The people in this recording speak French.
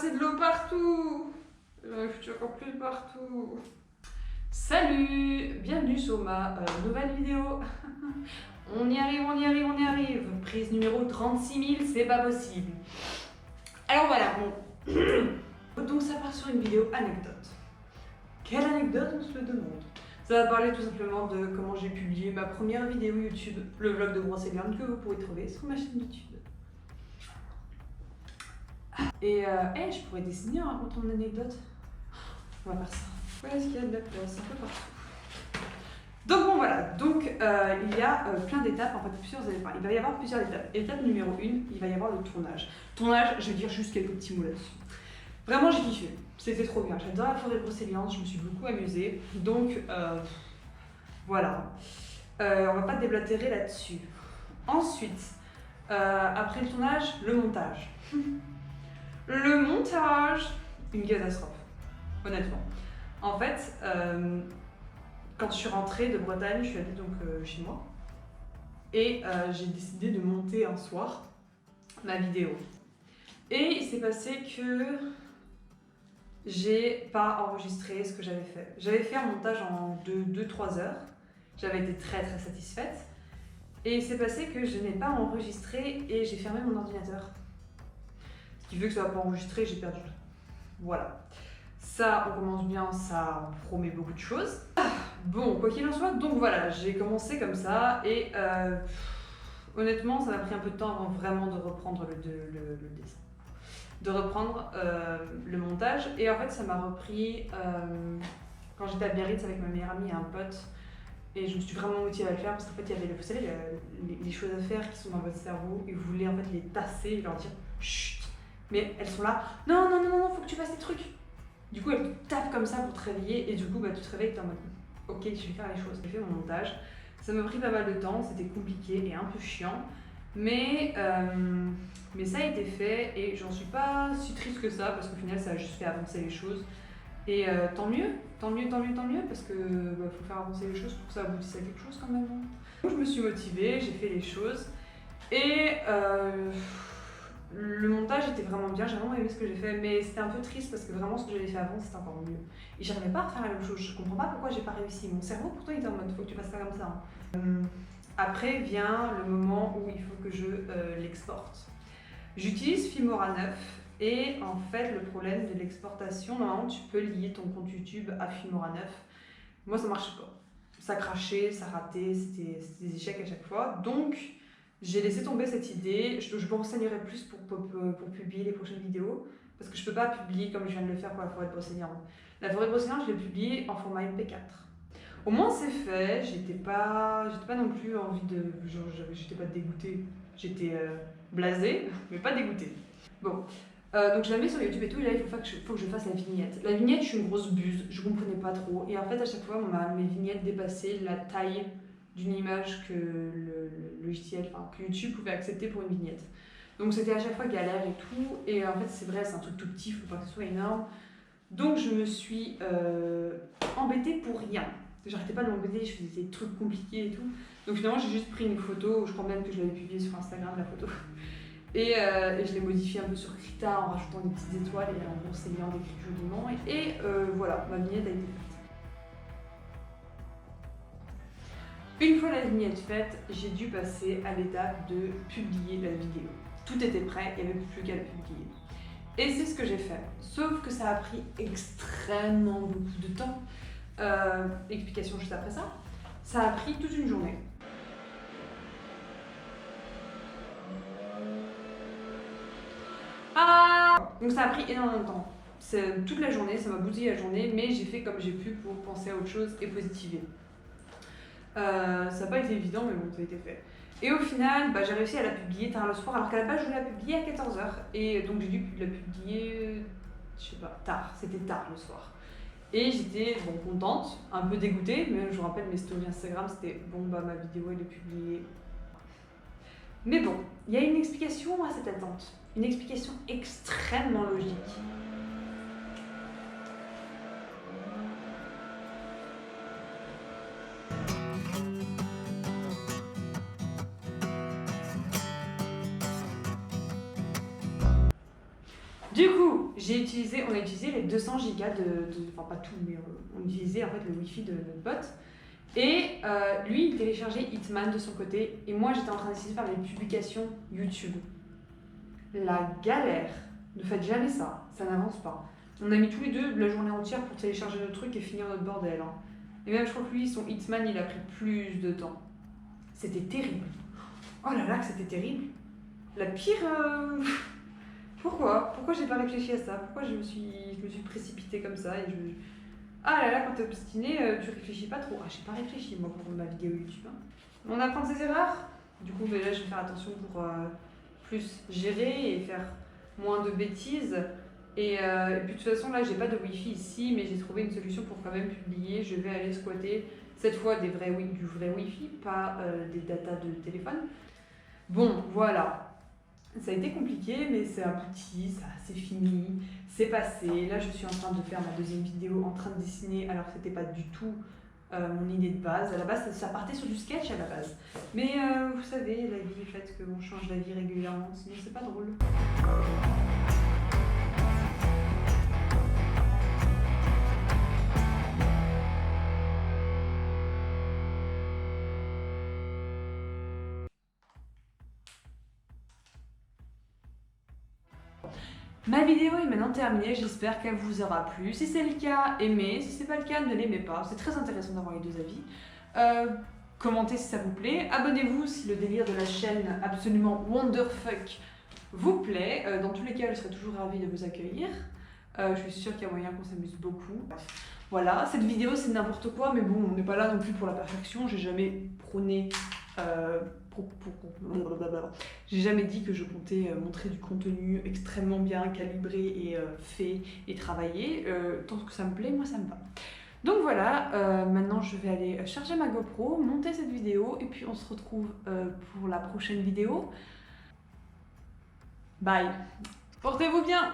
c'est de l'eau partout. J'en ai foutu encore plus partout. Salut, bienvenue sur ma nouvelle vidéo. On y arrive, on y arrive, on y arrive. Prise numéro 36 000, c'est pas possible. Alors voilà, bon. Donc ça part sur une vidéo anecdote. Quelle anecdote, on se le demande. Ça va parler tout simplement de comment j'ai publié ma première vidéo YouTube, le vlog de Brocéliande, que vous pourrez trouver sur ma chaîne YouTube. Et je pourrais dessiner en racontant mon anecdote. On va faire ça. Voilà, est-ce qu'il y a de la place un peu partout. Donc bon voilà, donc il y a plein d'étapes, en fait plusieurs étapes. Il va y avoir plusieurs étapes. Étape numéro 1, il va y avoir le tournage. Tournage, je vais dire juste quelques petits mots là-dessus. Vraiment j'ai kiffé, c'était trop bien. J'adore la forêt de Brocéliande, je me suis beaucoup amusée. Donc voilà, on va pas déblatérer là-dessus. Ensuite, après le tournage, le montage. Le montage, une catastrophe, honnêtement. En fait, quand je suis rentrée de Bretagne, je suis allée donc chez moi et j'ai décidé de monter un soir ma vidéo. Et il s'est passé que j'ai pas enregistré ce que j'avais fait. J'avais fait un montage en 2-3 heures, j'avais été très satisfaite. Et il s'est passé que je n'ai pas enregistré et j'ai fermé mon ordinateur. Ce qui veut que ça va pas enregistré, j'ai perdu tout. Voilà. Ça, on commence bien, ça promet beaucoup de choses. Bon, quoi qu'il en soit, donc voilà, j'ai commencé comme ça et honnêtement, ça m'a pris un peu de temps avant vraiment de reprendre le dessin. De reprendre le montage. Et en fait, ça m'a repris quand j'étais à Biarritz avec ma meilleure amie et un pote. Et je me suis vraiment motivée à le faire parce qu'en fait, il y avait, vous savez, les choses à faire qui sont dans votre cerveau et vous voulez en fait les tasser et leur dire chut. Mais elles sont là, non, faut que tu fasses des trucs. Du coup, elles te tapent comme ça pour te réveiller et du coup, tu te réveilles et t'es en mode ok, je vais faire les choses. J'ai fait mon montage. Ça m'a pris pas mal de temps, c'était compliqué et un peu chiant. Mais ça a été fait et j'en suis pas si triste que ça parce qu'au final, ça a juste fait avancer les choses. Et tant mieux parce que faut faire avancer les choses pour que ça aboutisse à quelque chose quand même. Donc, je me suis motivée, j'ai fait les choses et le montage était vraiment bien, j'ai vraiment aimé ce que j'ai fait, mais c'était un peu triste parce que vraiment ce que j'avais fait avant c'était encore mieux. Et j'arrivais pas à faire la même chose, je comprends pas pourquoi j'ai pas réussi. Mon cerveau pourtant il était en mode faut que tu fasses ça comme ça. Après vient le moment où il faut que je l'exporte. J'utilise Filmora 9 et en fait le problème de l'exportation, normalement tu peux lier ton compte YouTube à Filmora 9. Moi ça marchait pas. Ça crachait, ça ratait, c'était des échecs à chaque fois. Donc j'ai laissé tomber cette idée, je me renseignerai plus pour publier les prochaines vidéos, parce que je peux pas publier comme je viens de le faire pour la forêt de Brocéliande. La forêt de Brocéliande, je l'ai publiée en format MP4. Au moins c'est fait, j'étais pas non plus envie de... genre j'étais pas dégoûtée, j'étais blasée, mais pas dégoûtée. Bon, donc je la mets sur YouTube et tout, et là il faut que je fasse la vignette. La vignette, je suis une grosse buse, je comprenais pas trop, et en fait à chaque fois mes vignettes dépassaient la taille d'une image que le logiciel, que YouTube pouvait accepter pour une vignette. Donc c'était à chaque fois galère et tout, et en fait c'est vrai, c'est un truc tout petit, faut pas que ce soit énorme. Donc je me suis embêtée pour rien. J'arrêtais pas de m'embêter, je faisais des trucs compliqués et tout. Donc finalement j'ai juste pris une photo, je crois même que je l'avais publiée sur Instagram la photo. Et je l'ai modifiée un peu sur Krita en rajoutant des petites étoiles et en Brocéliande écrit joliment. Et voilà, ma vignette a été faite. Une fois la vignette faite, j'ai dû passer à l'étape de publier la vidéo. Tout était prêt, il n'y avait plus qu'à la publier. Et c'est ce que j'ai fait. Sauf que ça a pris extrêmement beaucoup de temps. Explication juste après ça. Ça a pris toute une journée. Donc ça a pris énormément de temps. Toute la journée, ça m'a bousillé la journée, mais j'ai fait comme j'ai pu pour penser à autre chose et positiver. Ça n'a pas été évident, mais bon, ça a été fait. Et au final, j'ai réussi à la publier tard le soir, alors qu'à la base, je voulais la publier à 14h. Et donc, j'ai dû la publier, je sais pas, tard. C'était tard le soir. Et j'étais, contente, un peu dégoûtée, mais je vous rappelle, mes stories Instagram, c'était ma vidéo, elle est publiée. Mais bon, il y a une explication à cette attente. Une explication extrêmement logique. Du coup, on a utilisé les 200 Go enfin pas tout, mais on utilisait en fait le Wi-Fi de notre pote. Et lui, il téléchargeait Hitman de son côté, et moi j'étais en train d'essayer de faire les publications YouTube. La galère, ne faites jamais ça, ça n'avance pas. On a mis tous les deux la journée entière pour télécharger notre truc et finir notre bordel. Hein. Et même je crois que lui, son Hitman, il a pris plus de temps. C'était terrible. Oh là là, que c'était terrible. La pire... Pourquoi j'ai pas réfléchi à ça? Pourquoi je me suis précipitée comme ça et Ah là là, quand t'es obstiné, tu réfléchis pas trop. Ah, j'ai pas réfléchi moi pour ma vidéo YouTube. Hein. On apprend de ses erreurs. Du coup, là, je vais faire attention pour plus gérer et faire moins de bêtises. Et puis de toute façon, là, j'ai pas de Wi-Fi ici, mais j'ai trouvé une solution pour quand même publier. Je vais aller squatter cette fois du vrai Wi-Fi, pas des datas de téléphone. Bon, voilà. Ça a été compliqué, mais c'est abouti, c'est fini, c'est passé. Là, je suis en train de faire ma deuxième vidéo en train de dessiner, alors que c'était pas du tout mon idée de base. À la base, ça partait sur du sketch à la base. Mais vous savez, la vie est faite qu'on change d'avis régulièrement, sinon c'est pas drôle. Ma vidéo est maintenant terminée, j'espère qu'elle vous aura plu. Si c'est le cas, aimez. Si c'est pas le cas, ne l'aimez pas. C'est très intéressant d'avoir les deux avis. Commentez si ça vous plaît. Abonnez-vous si le délire de la chaîne absolument wonderfuck vous plaît. Dans tous les cas, je serai toujours ravie de vous accueillir. Je suis sûre qu'il y a moyen qu'on s'amuse beaucoup. Voilà, cette vidéo c'est n'importe quoi, mais bon, on n'est pas là non plus pour la perfection. J'ai jamais prôné... J'ai jamais dit que je comptais montrer du contenu extrêmement bien calibré et fait et travaillé. Tant que ça me plaît, moi ça me va. Donc voilà, maintenant je vais aller charger ma GoPro, monter cette vidéo et puis on se retrouve pour la prochaine vidéo. Bye. Portez-vous bien.